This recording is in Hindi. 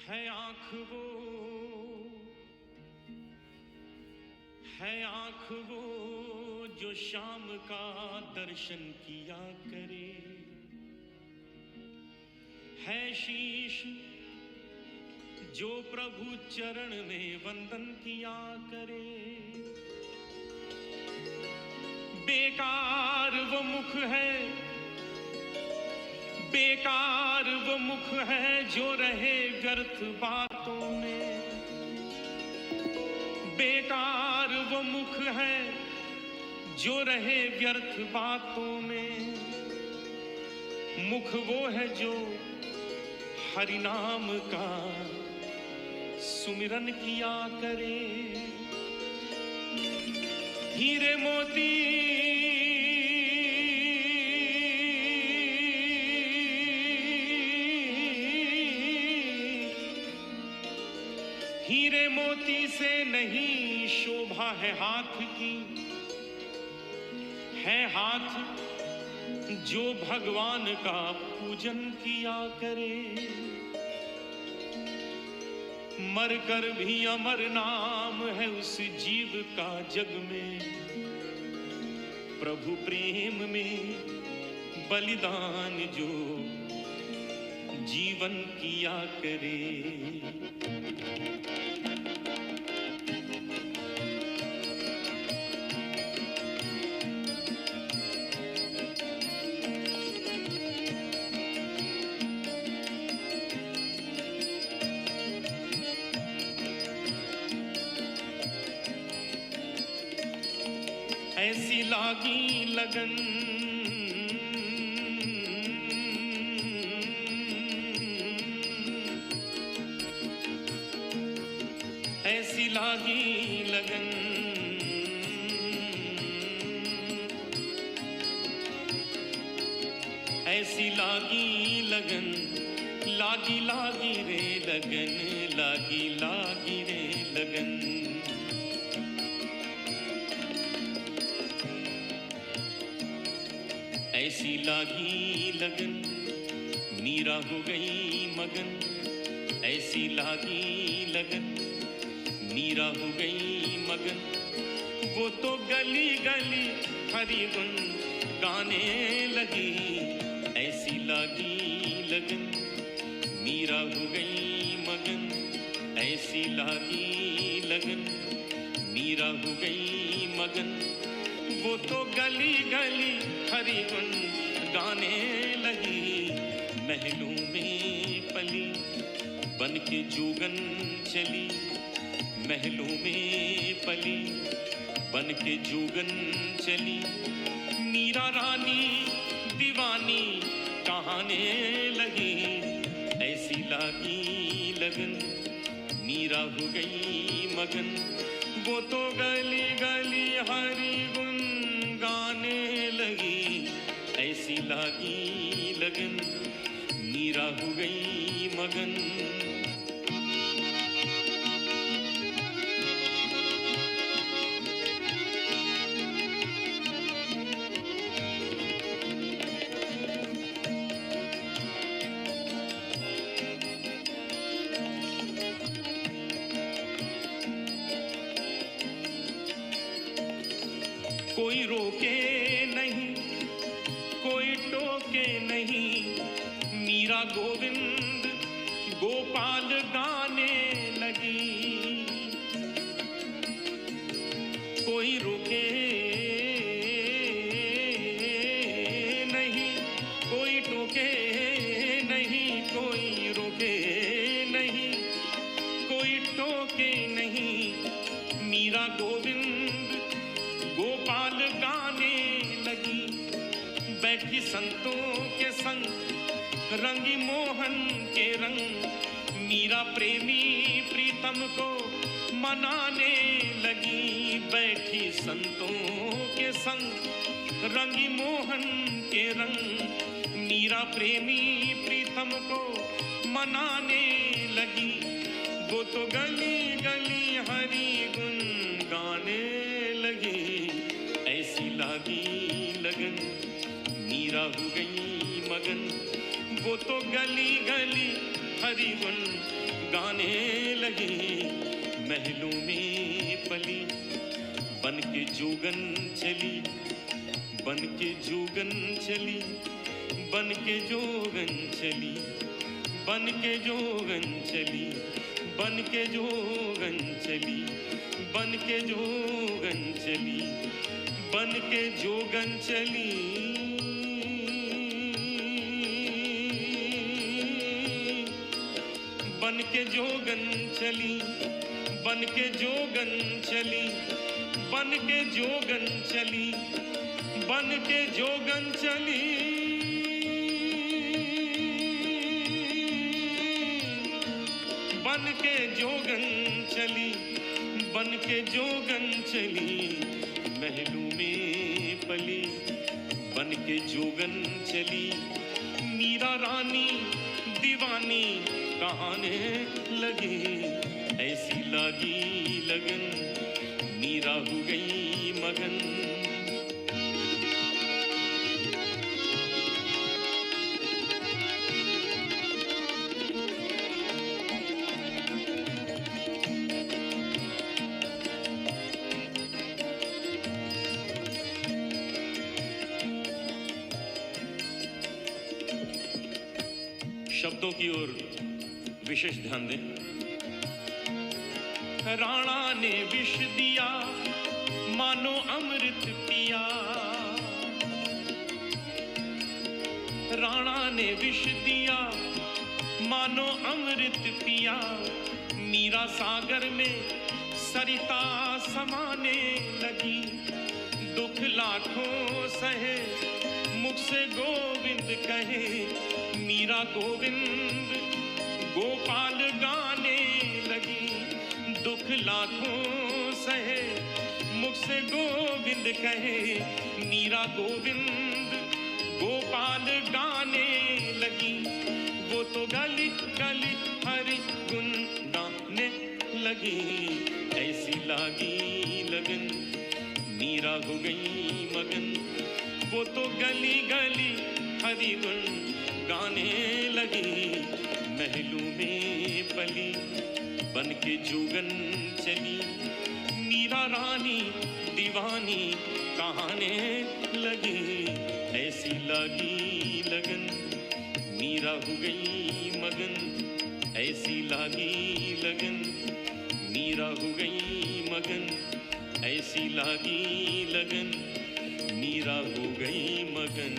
है आँख वो, है आँख वो जो शाम का दर्शन किया करे, है शीश जो प्रभु चरण में वंदन किया करे। बेकार वो मुख है, बेकार वो मुख है जो रहे व्यर्थ बातों में। बेकार वो मुख है जो रहे व्यर्थ बातों में। मुख वो है जो हरि नाम का सुमिरन किया करे। हीरे मोती हीरे मोती से नहीं शोभा है हाथ की, है हाथ जो भगवान का पूजन किया करे। मर कर भी अमर नाम है उस जीव का जग में, प्रभु प्रेम में बलिदान जो जीवन किया करे। ऐसी लागी लगन, ऐसी लागी लगन, ऐसी लागी लगन, लागी लागी रे लगन, लागी लागी रे लगन। ऐसी लागी लगन, मीरा हो गई मगन। ऐसी लागी लगन, मीरा हो गई मगन। वो तो गली गली हरि गुण गाने लगी। ऐसी लागी लगन, मीरा हो गई मगन। ऐसी लागी लगन, मीरा हो गई मगन। वो तो गली गली हरि गुण गाने लगी। महलों में पली बन के जोगन चली, महलों में पली बन के जोगन चली। मीरा रानी दीवानी कहाने लगी। ऐसी लागी लगन, मीरा हो गई मगन। वो तो गली गली हरि गुण गाने लगी। ऐसी लागी लगन, मीरा हो गई मगन। कोई रोके नहीं, कोई टोके नहीं। मीरा गोविंद गोपाल गाने लगी। कोई रोके नहीं, कोई टोके नहीं, कोई रोके नहीं, कोई टोके नहीं। मीरा गोविंद गोपाल गाने लगी। बैठी संतों के संग रंगी मोहन के रंग। मीरा प्रेमी प्रीतम को मनाने लगी। बैठी संतों के संग रंगी मोहन के रंग। मीरा प्रेमी प्रीतम को मनाने लगी। वो तो गली गली हरि गुण गाने लगी। ऐसी लागी लगन, मीरा हो गई मगन। वो तो गली गली हरि गुण गाने लगी। महलों में पली बन के जोगन चली, बन के जोगन चली, बन के जोगन चली, बन के जोगन चली, बन के जोगन चली, बन के जोगन चली, बन के जोगन चली। बन के जोगन चली, बन के जोगन चली, बन के जोगन चली, बन के जोगन चली। बन के जोगन चली, बन के जोगन चली। महलों में पली बन के जोगन चली। मीरा रानी दीवानी कहाने लगी, ऐसी लागी लगन मीरा हो गई मगन। शब्दों की ओर विशेष ध्यान दें। राणा ने विष दिया मानो अमृत पिया, राणा ने विष दिया मानो अमृत पिया। मीरा सागर में सरिता समाने लगी, दुख लाखों सहे मुख से गोविंद कहे। मीरा गोविंद गोपाल गाने लगी, दुख लाखों सहे मुख से गोविंद कहे। मीरा गोविंद गोपाल गाने लगी, वो तो गली गली हरि गुण गाने लगी। ऐसी लागी लगन मीरा हो गई मगन, वो तो गली गली हरि गुण गाने लगी। महलों में पली बन के जोगन चली, मीरा रानी दीवानी कहाने लगी। ऐसी लागी लगन मीरा हो गई मगन, ऐसी लागी लगन मीरा हो गई मगन, ऐसी लागी लगन मीरा हो गई मगन।